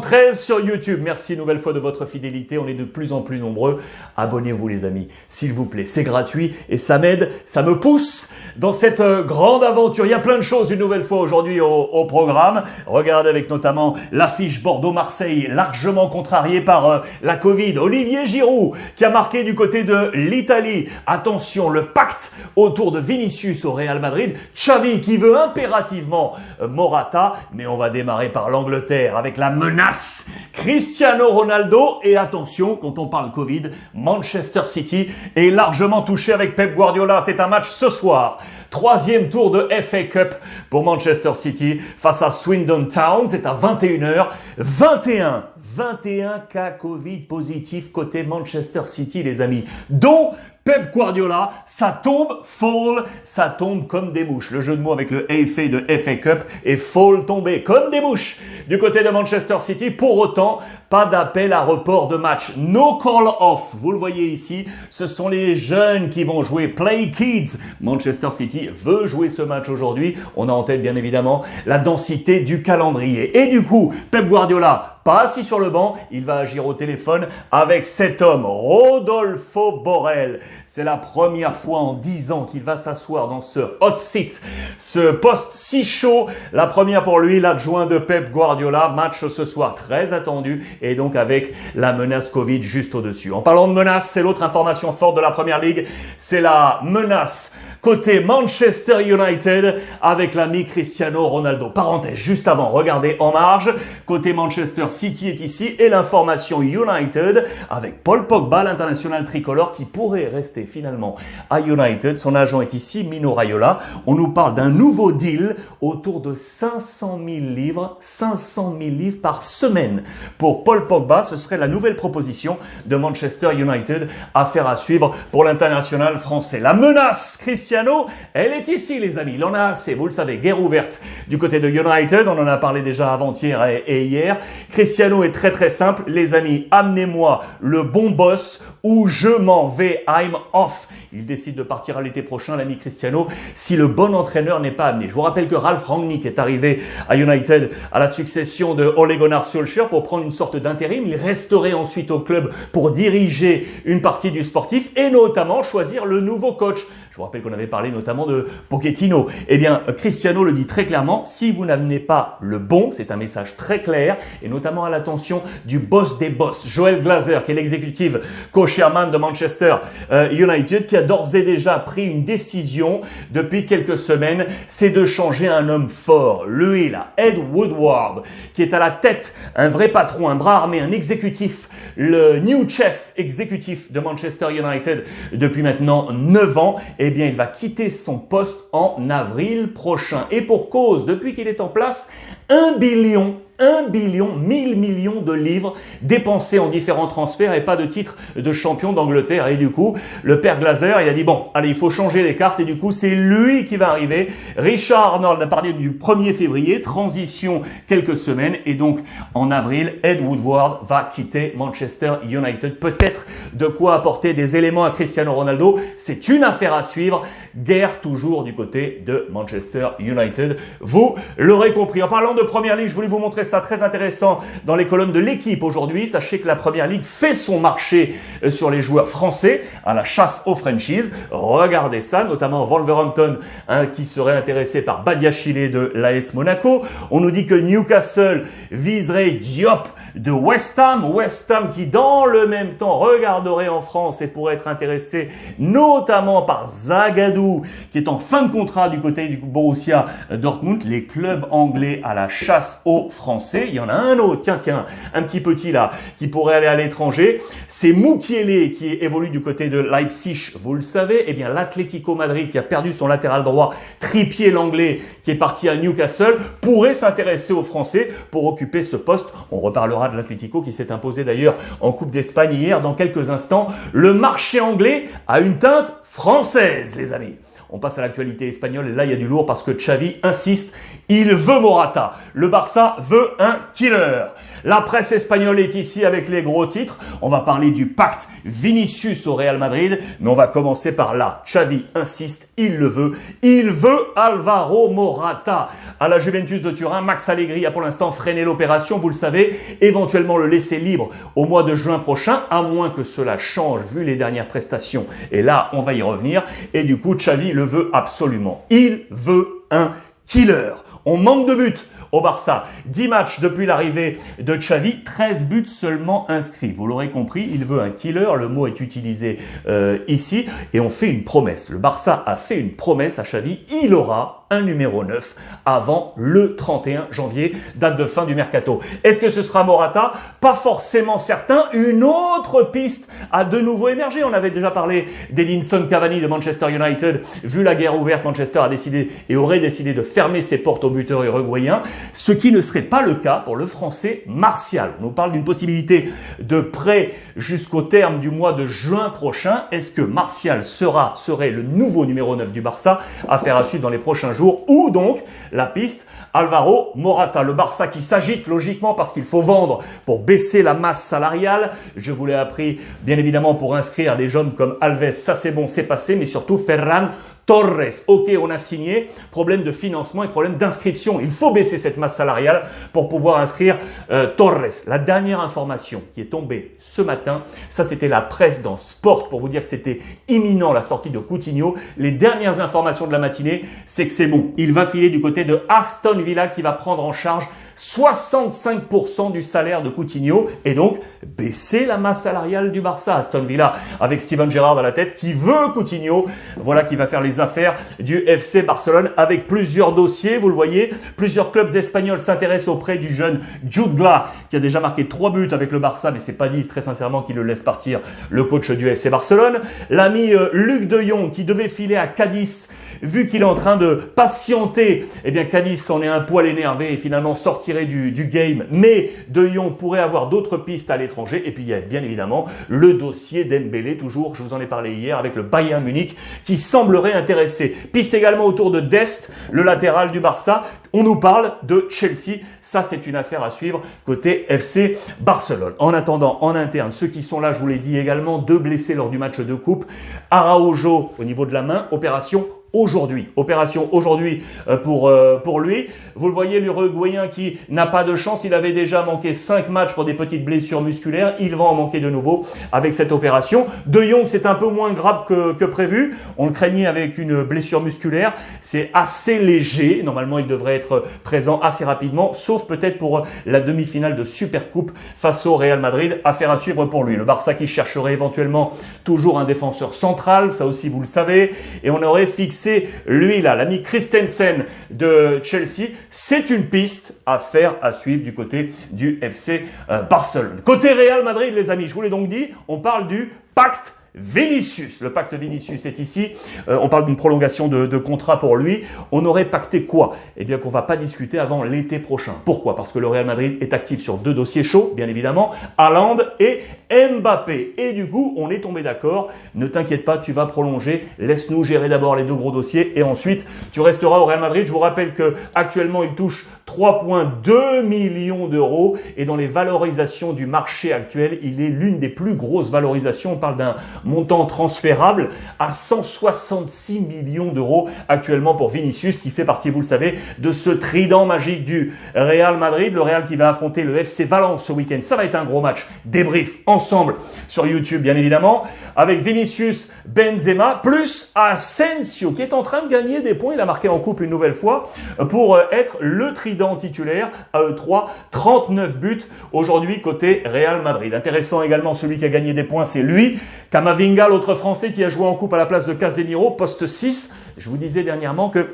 13 sur YouTube. Merci une nouvelle fois de votre fidélité. On est de plus en plus nombreux. Abonnez-vous les amis, s'il vous plaît. C'est gratuit et ça m'aide, ça me pousse dans cette grande aventure. Il y a plein de choses une nouvelle fois aujourd'hui au programme. Regardez avec notamment l'affiche Bordeaux-Marseille, largement contrariée par la Covid. Olivier Giroud qui a marqué du côté de l'Italie. Attention, le pacte autour de Vinicius au Real Madrid. Xavi qui veut impérativement Morata. Mais on va démarrer par l'Angleterre avec la menace Cristiano Ronaldo. Et attention, quand on parle Covid, Manchester City est largement touché avec Pep Guardiola. C'est un match ce soir. Troisième tour de FA Cup pour Manchester City face à Swindon Town. C'est à 21h. 21 cas Covid positifs côté Manchester City, les amis. Dont Pep Guardiola, ça tombe, fall, ça tombe comme des mouches. Le jeu de mots avec le FA de FA Cup et fall tomber comme des mouches du côté de Manchester City. Pour autant, pas d'appel à report de match. No call off. Vous le voyez ici, ce sont les jeunes qui vont jouer. Play Kids. Manchester City veut jouer ce match aujourd'hui. On a en tête bien évidemment la densité du calendrier. Et du coup, Pep Guardiola, pas assis sur le banc, il va agir au téléphone avec cet homme, Rodolfo Borrell. C'est la première fois en 10 ans qu'il va s'asseoir dans ce hot seat, ce poste si chaud. La première pour lui, l'adjoint de Pep Guardiola. Match ce soir très attendu et donc avec la menace Covid juste au-dessus. En parlant de menace, c'est l'autre information forte de la Première Ligue. C'est la menace côté Manchester United avec l'ami Cristiano Ronaldo. Parenthèse, juste avant, regardez en marge. Côté Manchester City est ici et l'information United avec Paul Pogba, l'international tricolore qui pourrait rester finalement à United. Son agent est ici, Mino Raiola. On nous parle d'un nouveau deal autour de 500 000 livres, 500 000 livres par semaine pour Paul Pogba. Ce serait la nouvelle proposition de Manchester United. Affaire à suivre pour l'international français. La menace Cristiano, elle est ici les amis. Il en a assez, vous le savez, guerre ouverte du côté de United. On en a parlé déjà avant-hier et hier. Cristiano est très simple. Les amis, amenez-moi le bon boss ou je m'en vais. I'm off. Il décide de partir à l'été prochain, l'ami Cristiano, si le bon entraîneur n'est pas amené. Je vous rappelle que Ralf Rangnick est arrivé à United à la succession de Ole Gunnar Solskjaer pour prendre une sorte d'intérim. Il resterait ensuite au club pour diriger une partie du sportif et notamment choisir le nouveau coach. Je vous rappelle qu'on avait parlé notamment de Pochettino. Eh bien, Cristiano le dit très clairement, si vous n'amenez pas le bon, c'est un message très clair, et notamment à l'attention du boss des boss, Joel Glazer, qui est l'exécutif co-chairman de Manchester United, qui a d'ores et déjà pris une décision depuis quelques semaines, c'est de changer un homme fort. Lui, là, Ed Woodward, qui est à la tête, un vrai patron, un bras armé, un exécutif, le new chef exécutif de Manchester United depuis maintenant 9 ans, eh bien, il va quitter son poste en avril prochain. Et pour cause, depuis qu'il est en place, 1 billion, 1000 millions de livres dépensés en différents transferts et pas de titre de champion d'Angleterre. Et du coup, le père Glazer, il a dit bon, allez, il faut changer les cartes. Et du coup, c'est lui qui va arriver. Richard Arnold a parlé du 1er février, transition quelques semaines. Et donc, en avril, Ed Woodward va quitter Manchester United. Peut-être de quoi apporter des éléments à Cristiano Ronaldo. C'est une affaire à suivre. Guerre toujours du côté de Manchester United. Vous l'aurez compris. En parlant de Première Ligue, je voulais vous montrer ça très intéressant dans les colonnes de l'équipe aujourd'hui. Sachez que la Première Ligue fait son marché sur les joueurs français à la chasse aux franchises. Regardez ça, notamment Wolverhampton qui serait intéressé par Badiachile de l'AS Monaco. On nous dit que Newcastle viserait Diop de West Ham. West Ham qui dans le même temps regarderait en France et pourrait être intéressé notamment par Zagadou qui est en fin de contrat du côté du Borussia Dortmund. Les clubs anglais à la chasse aux Français. Il y en a un autre, tiens, un petit petit là, qui pourrait aller à l'étranger. C'est Mukiele qui évolue du côté de Leipzig, vous le savez. Eh bien, l'Atlético Madrid qui a perdu son latéral droit, Trippier l'anglais, qui est parti à Newcastle, pourrait s'intéresser aux Français pour occuper ce poste. On reparlera de l'Atlético qui s'est imposé d'ailleurs en Coupe d'Espagne hier dans quelques instants. Le marché anglais a une teinte française, les amis. On passe à l'actualité espagnole et là il y a du lourd parce que Xavi insiste, il veut Morata. Le Barça veut un killer. La presse espagnole est ici avec les gros titres. On va parler du pacte Vinicius au Real Madrid, mais on va commencer par là. Xavi insiste, il le veut. Il veut Alvaro Morata. À la Juventus de Turin, Max Allegri a pour l'instant freiné l'opération, vous le savez, éventuellement le laisser libre au mois de juin prochain, à moins que cela change vu les dernières prestations. Et là, on va y revenir. Et du coup, Xavi le veut absolument. Il veut un killer. On manque de buts au Barça. 10 matchs depuis l'arrivée de Xavi, 13 buts seulement inscrits. Vous l'aurez compris, il veut un killer, le mot est utilisé ici, et on fait une promesse. Le Barça a fait une promesse à Xavi, il aura un numéro 9 avant le 31 janvier, date de fin du mercato. Est-ce que ce sera Morata? Pas forcément certain. Une autre piste a de nouveau émergé. On avait déjà parlé d'Edinson Cavani de Manchester United. Vu la guerre ouverte, Manchester a décidé et aurait décidé de fermer ses portes au buteur uruguayen, ce qui ne serait pas le cas pour le Français Martial. On nous parle d'une possibilité de prêt jusqu'au terme du mois de juin prochain. Est-ce que Martial serait le nouveau numéro 9 du Barça? Affaire à suivre dans les prochains jours. Ou donc la piste Alvaro Morata. Le Barça qui s'agite logiquement parce qu'il faut vendre pour baisser la masse salariale. Je vous l'ai appris bien évidemment pour inscrire des jeunes comme Alves, ça c'est bon, c'est passé, mais surtout Ferran Torres. Ok, on a signé. Problème de financement et problème d'inscription. Il faut baisser cette masse salariale pour pouvoir inscrire Torres. La dernière information qui est tombée ce matin, ça c'était la presse dans Sport pour vous dire que c'était imminent la sortie de Coutinho. Les dernières informations de la matinée, c'est que c'est bon. Il va filer du côté de Aston Villa qui va prendre en charge 65% du salaire de Coutinho et donc baisser la masse salariale du Barça. Aston Villa avec Steven Gerrard à la tête qui veut Coutinho. Voilà qui va faire les affaires du FC Barcelone avec plusieurs dossiers. Vous le voyez, plusieurs clubs espagnols s'intéressent auprès du jeune Jude Gla qui a déjà marqué 3 buts avec le Barça, mais c'est pas dit très sincèrement qu'il le laisse partir, le coach du FC Barcelone. L'ami Luc de Jong qui devait filer à Cadiz. Vu qu'il est en train de patienter, eh bien Cadiz s'en est un poil énervé et finalement sortirait du game. Mais De Jong pourrait avoir d'autres pistes à l'étranger. Et puis il y a bien évidemment le dossier Dembélé, toujours, je vous en ai parlé hier, avec le Bayern Munich qui semblerait intéressé. Piste également autour de Dest, le latéral du Barça. On nous parle de Chelsea. Ça, c'est une affaire à suivre côté FC Barcelone. En attendant, en interne, ceux qui sont là, je vous l'ai dit également, 2 blessés lors du match de coupe. Araujo au niveau de la main, opération aujourd'hui. Opération aujourd'hui pour lui. Vous le voyez, l'Uruguayen qui n'a pas de chance. Il avait déjà manqué 5 matchs pour des petites blessures musculaires. Il va en manquer de nouveau avec cette opération. De Jong, c'est un peu moins grave que prévu. On le craignait avec une blessure musculaire. C'est assez léger. Normalement, il devrait être présent assez rapidement, sauf peut-être pour la demi-finale de Supercoupe face au Real Madrid. Affaire à suivre pour lui. Le Barça qui chercherait éventuellement toujours un défenseur central. Ça aussi, vous le savez. Et on aurait fixé lui là, l'ami Christensen de Chelsea. C'est une piste à faire à suivre du côté du FC Barcelone. Côté Real Madrid, les amis, je vous l'ai donc dit, on parle du pacte Vinicius. Le pacte Vinicius est ici. On parle d'une prolongation de contrat pour lui. On aurait pacté quoi? Eh bien qu'on va pas discuter avant l'été prochain. Pourquoi? Parce que le Real Madrid est actif sur 2 dossiers chauds, bien évidemment, Haaland et Mbappé. Et du coup, on est tombé d'accord. Ne t'inquiète pas, tu vas prolonger. Laisse-nous gérer d'abord les 2 gros dossiers et ensuite tu resteras au Real Madrid. Je vous rappelle que actuellement il touche 3,2 millions d'euros et dans les valorisations du marché actuel, il est l'une des plus grosses valorisations. On parle d'un montant transférable à 166 millions d'euros actuellement pour Vinicius qui fait partie, vous le savez, de ce trident magique du Real Madrid. Le Real qui va affronter le FC Valence ce week-end. Ça va être un gros match. Débrief ensemble sur YouTube, bien évidemment, avec Vinicius, Benzema, plus Asensio qui est en train de gagner des points. Il a marqué en coupe une nouvelle fois pour être le trident titulaire à E3, 39 buts aujourd'hui côté Real Madrid. Intéressant également, celui qui a gagné des points, c'est lui, Camavinga, l'autre Français qui a joué en coupe à la place de Casemiro, poste 6. Je vous disais dernièrement que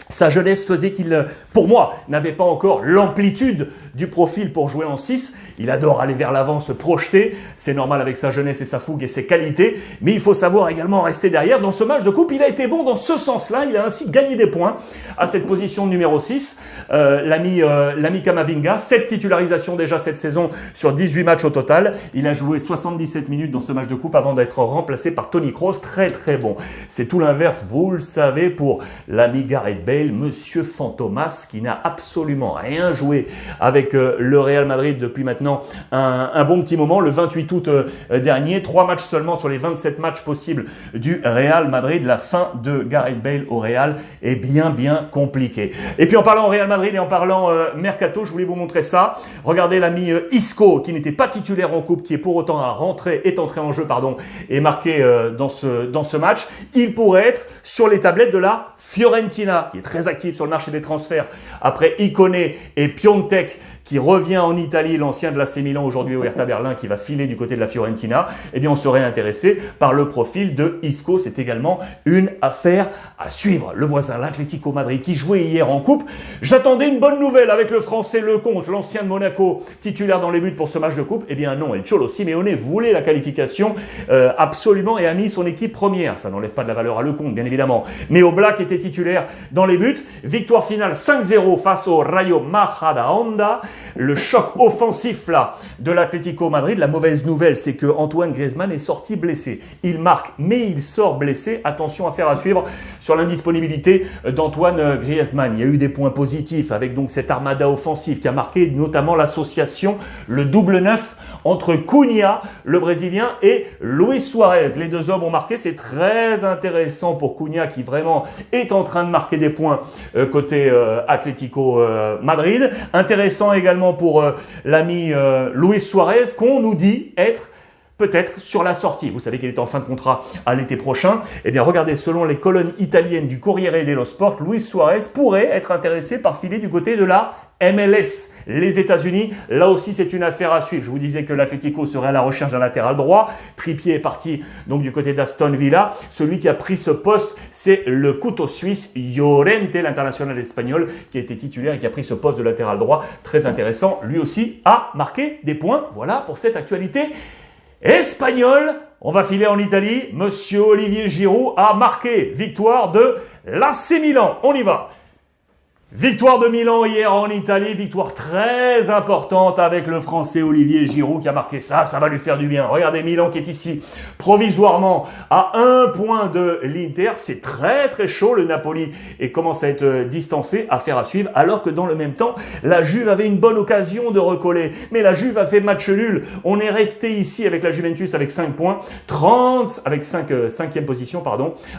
sa jeunesse faisait qu'il, pour moi, n'avait pas encore l'amplitude du profil pour jouer en 6. Il adore aller vers l'avant, se projeter. C'est normal avec sa jeunesse et sa fougue et ses qualités. Mais il faut savoir également rester derrière. Dans ce match de coupe, il a été bon dans ce sens-là. Il a ainsi gagné des points à cette position numéro 6. L'ami Camavinga, 7 titularisations déjà cette saison sur 18 matchs au total. Il a joué 77 minutes dans ce match de coupe avant d'être remplacé par Toni Kroos. Très très bon. C'est tout l'inverse, vous le savez, pour l'ami Gareth Bale. Bale, Monsieur Fantomas, qui n'a absolument rien joué avec le Real Madrid depuis maintenant un bon petit moment. Le 28 août dernier, 3 matchs seulement sur les 27 matchs possibles du Real Madrid. La fin de Gareth Bale au Real est bien compliquée. Et puis en parlant Real Madrid et en parlant Mercato, je voulais vous montrer ça. Regardez l'ami Isco, qui n'était pas titulaire en coupe, qui est pour autant est entré en jeu et marqué dans ce match. Il pourrait être sur les tablettes de la Fiorentina, qui est très active sur le marché des transferts. Après Ikoné et Piontek, qui revient en Italie, l'ancien de l'AC Milan aujourd'hui au Hertha Berlin, qui va filer du côté de la Fiorentina, eh bien on serait intéressé par le profil de Isco. C'est également une affaire à suivre. Le voisin, l'Atlético Madrid, qui jouait hier en coupe. J'attendais une bonne nouvelle avec le Français Lecomte, l'ancien de Monaco, titulaire dans les buts pour ce match de coupe. Eh bien non, El Cholo Simeone voulait la qualification absolument et a mis son équipe première. Ça n'enlève pas de la valeur à Lecomte, bien évidemment. Mais Oblak était titulaire dans les buts. Victoire finale 5-0 face au Rayo Majadahonda. Le choc offensif là de l'Atlético Madrid. La mauvaise nouvelle, c'est que Antoine Griezmann est sorti blessé. Il marque, mais il sort blessé. Attention, affaire à suivre sur l'indisponibilité d'Antoine Griezmann. Il y a eu des points positifs avec donc cette armada offensive qui a marqué notamment l'association, le double 9 entre Cunha, le Brésilien, et Luis Suarez. Les deux hommes ont marqué. C'est très intéressant pour Cunha qui vraiment est en train de marquer des points côté Atlético Madrid. Intéressant également pour l'ami Luis Suarez, qu'on nous dit être peut-être sur la sortie. Vous savez qu'il est en fin de contrat à l'été prochain. Eh bien, regardez, selon les colonnes italiennes du Corriere dello Sport, Luis Suarez pourrait être intéressé par filer du côté de la MLS, les États-Unis. Là aussi, c'est une affaire à suivre. Je vous disais que l'Atlético serait à la recherche d'un latéral droit. Trippier est parti donc du côté d'Aston Villa. Celui qui a pris ce poste, c'est le couteau suisse Llorente, l'international espagnol, qui a été titulaire et qui a pris ce poste de latéral droit. Très intéressant. Lui aussi a marqué des points. Voilà pour cette actualité espagnole. On va filer en Italie. Monsieur Olivier Giroud a marqué. Victoire de l'AC Milan. On y va. Victoire de Milan hier en Italie, victoire très importante avec le Français Olivier Giroud qui a marqué ça, ça va lui faire du bien. Regardez Milan qui est ici provisoirement à 1 point de l'Inter, c'est très chaud, le Napoli et commence à être distancé, affaire à suivre, alors que dans le même temps, la Juve avait une bonne occasion de recoller, mais la Juve a fait match nul. On est resté ici avec la Juventus avec 5 points, 5e position,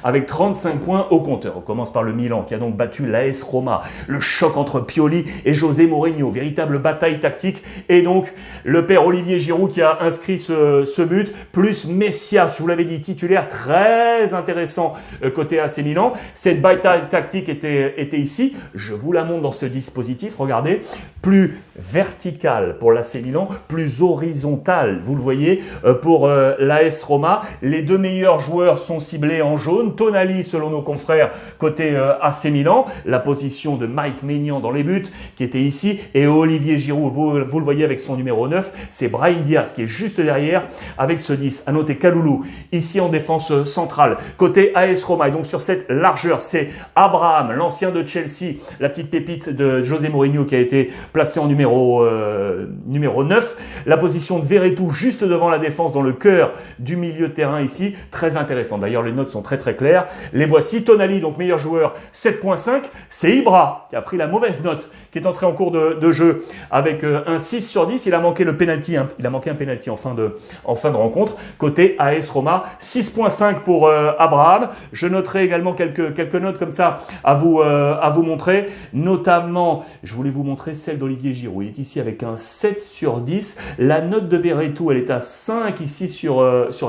avec 35 points au compteur. On commence par le Milan qui a donc battu l'AS Roma. Le choc entre Pioli et José Mourinho, véritable bataille tactique. Et donc, le père Olivier Giroud qui a inscrit ce but, plus Messias, je vous l'avais dit, titulaire, très intéressant côté AC Milan. Cette bataille tactique était ici. Je vous la montre dans ce dispositif. Regardez, plus verticale pour l'AC Milan, plus horizontale, vous le voyez, pour l'AS Roma. Les deux meilleurs joueurs sont ciblés en jaune. Tonali, selon nos confrères, côté AC Milan. La position de Mike Maignan dans les buts, qui était ici, et Olivier Giroud, vous le voyez avec son numéro 9, c'est Brahim Diaz qui est juste derrière avec ce 10. À noter Kalulu, ici en défense centrale. Côté AS Roma, et donc sur cette largeur, c'est Abraham, l'ancien de Chelsea, la petite pépite de José Mourinho qui a été placé en numéro 9. La position de Verretou juste devant la défense dans le cœur du milieu de terrain ici, très intéressant. D'ailleurs, les notes sont très claires. Les voici. Tonali, donc meilleur joueur, 7.5. C'est Ibra qui a pris la mauvaise note, qui est entré en cours de jeu avec un 6 sur 10. Il a manqué le penalty, il a manqué un penalty en fin de rencontre. Côté AS Roma, 6.5 pour Abraham. Je noterai également quelques notes comme ça à vous montrer. Notamment, je voulais vous montrer celle d'Olivier Giroud. Il est ici avec un 7 sur 10. La note de Verretou, elle est à 5 ici sur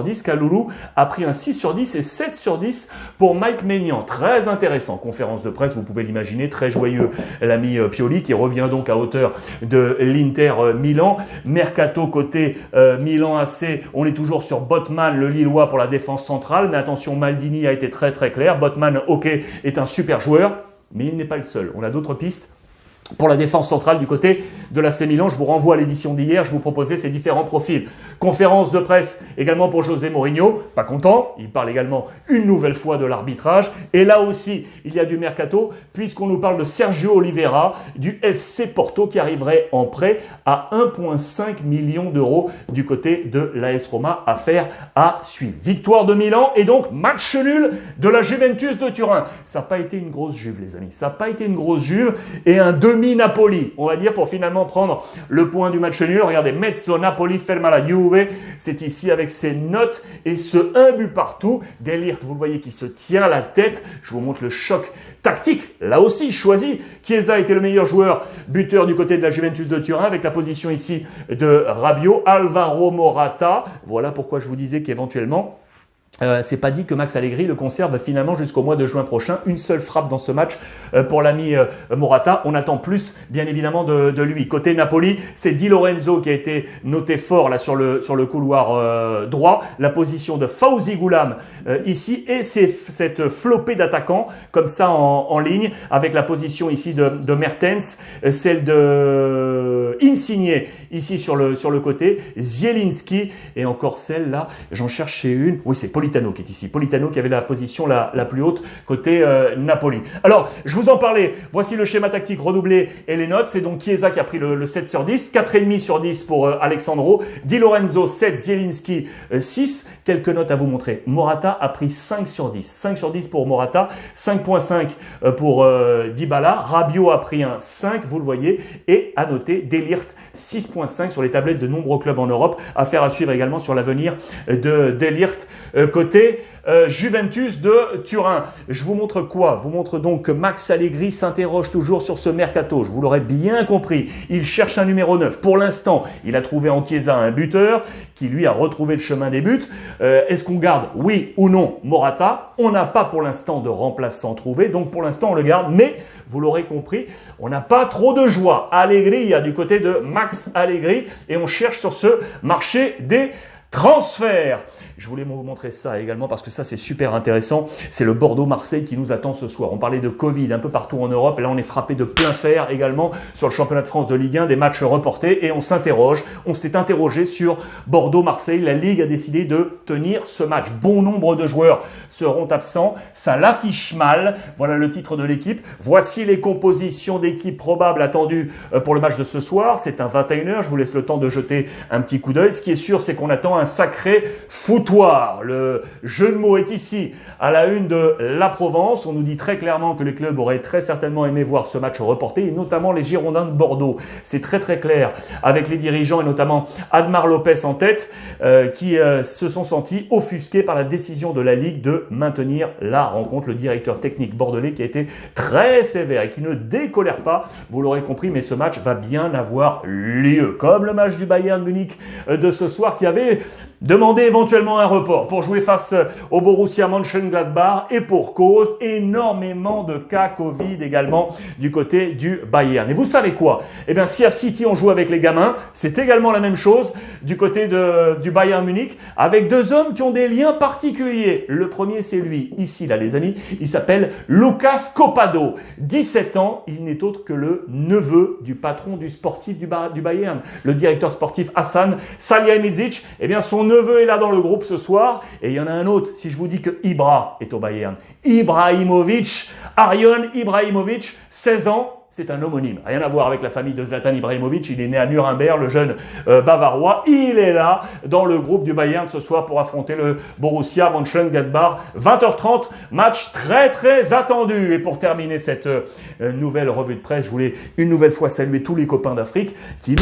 10. Kalulu a pris un 6 sur 10 et 7 sur 10 pour Mike Maignan. Très intéressant. Conférence de presse, vous pouvez l'imaginer, très joyeux l'ami Pioli qui revient donc à hauteur de l'Inter Milan. Mercato côté Milan AC, on est toujours sur Botman, le Lillois pour la défense centrale, mais attention, Maldini a été très clair. Botman, ok, est un super joueur, mais il n'est pas le seul. On a d'autres pistes. Pour la défense centrale du côté de l'AC Milan, je vous renvoie à l'édition d'hier, je vous proposais ces différents profils. Conférence de presse également pour José Mourinho, pas content, il parle également une nouvelle fois de l'arbitrage. Et là aussi, il y a du mercato, puisqu'on nous parle de Sergio Oliveira, du FC Porto, qui arriverait en prêt à 1,5 million d'euros du côté de l'AS Roma. Affaire à suivre. Victoire de Milan et donc match nul de la Juventus de Turin. Ça n'a pas été une grosse juve, les amis. Ça n'a pas été une grosse juve et un demi-Napoli, on va dire, pour finalement prendre le point du match nul. Regardez, Mezzo Napoli ferma la Juve. C'est ici avec ses notes et ce 1 but partout. De Ligt, vous le voyez, qui se tient la tête. Je vous montre le choc tactique, là aussi choisi. Chiesa était le meilleur joueur buteur du côté de la Juventus de Turin avec la position ici de Rabiot. Alvaro Morata. Voilà pourquoi je vous disais qu'éventuellement, c'est pas dit que Max Allegri le conserve finalement jusqu'au mois de juin prochain. Une seule frappe dans ce match pour l'ami Morata. On attend plus, bien évidemment, de lui. Côté Napoli, c'est Di Lorenzo qui a été noté fort là sur le couloir droit. La position de Fawzi Goulam ici et c'est cette flopée d'attaquants comme ça en ligne avec la position ici de Mertens, celle de Insigne ici sur le côté, Zielinski et encore celle-là, j'en cherchais une. Oui, c'est Politano qui est ici. Politano qui avait la position la plus haute côté Napoli. Alors, je vous en parlais. Voici le schéma tactique redoublé et les notes. C'est donc Chiesa qui a pris le 7 sur 10, 4,5 sur 10 pour Alexandro, Di Lorenzo 7, Zielinski 6. Quelques notes à vous montrer. Morata a pris 5 sur 10. 5 sur 10 pour Morata, 5,5 pour Dybala. Rabiot a pris un 5, vous le voyez. Et à noter, De Ligt 6,5 sur les tablettes de nombreux clubs en Europe. Affaire à suivre également sur l'avenir de De Ligt côté Juventus de Turin. Je vous montre quoi? Je vous montre donc que Max Allegri s'interroge toujours sur ce mercato. Je vous l'aurais bien compris. Il cherche un numéro 9. Pour l'instant, il a trouvé en Chiesa un buteur qui lui a retrouvé le chemin des buts. Est-ce qu'on garde, oui ou non, Morata? On n'a pas pour l'instant de remplaçant trouvé. Donc pour l'instant, on le garde. Mais vous l'aurez compris, on n'a pas trop de joie. Allegri, il y a du côté de Max Allegri et on cherche sur ce marché des transfert. Je voulais vous montrer ça également parce que ça c'est super intéressant. C'est le Bordeaux-Marseille qui nous attend ce soir. On parlait de Covid un peu partout en Europe et là on est frappé de plein fer également sur le championnat de France de Ligue 1, des matchs reportés et on s'interroge. On s'est interrogé sur Bordeaux-Marseille. La Ligue a décidé de tenir ce match. Bon nombre de joueurs seront absents. Ça l'affiche mal. Voilà le titre de l'équipe. Voici les compositions d'équipes probables attendues pour le match de ce soir. C'est un 21h. Je vous laisse le temps de jeter un petit coup d'œil. Ce qui est sûr, c'est qu'on attend un sacré foutoir. Le jeu de mots est ici à la une de la Provence. On nous dit très clairement que les clubs auraient très certainement aimé voir ce match reporté et notamment les Girondins de Bordeaux. C'est très très clair avec les dirigeants et notamment Admar Lopez en tête qui se sont sentis offusqués par la décision de la Ligue de maintenir la rencontre. Le directeur technique bordelais qui a été très sévère et qui ne décolère pas, vous l'aurez compris, mais ce match va bien avoir lieu. Comme le match du Bayern Munich de ce soir qui avait demandé éventuellement un report pour jouer face au Borussia Mönchengladbach et pour cause, énormément de cas Covid également du côté du Bayern. Et vous savez quoi? Eh bien, si à City on joue avec les gamins, c'est également la même chose du côté du Bayern Munich avec deux hommes qui ont des liens particuliers. Le premier, c'est lui, ici là les amis, il s'appelle Lucas Copado. 17 ans, il n'est autre que le neveu du patron du sportif du Bayern, le directeur sportif Hassan Salihamidzic. Eh bien, son neveu est là dans le groupe ce soir. Et il y en a un autre, si je vous dis que Ibra est au Bayern. Ibrahimovic, Arion Ibrahimovic, 16 ans. C'est un homonyme, rien à voir avec la famille de Zlatan Ibrahimovic. Il est né à Nuremberg, le jeune bavarois. Il est là dans le groupe du Bayern ce soir pour affronter le Borussia Mönchengladbach. 20h30, match très très attendu. Et pour terminer cette nouvelle revue de presse, je voulais une nouvelle fois saluer tous les copains d'Afrique qui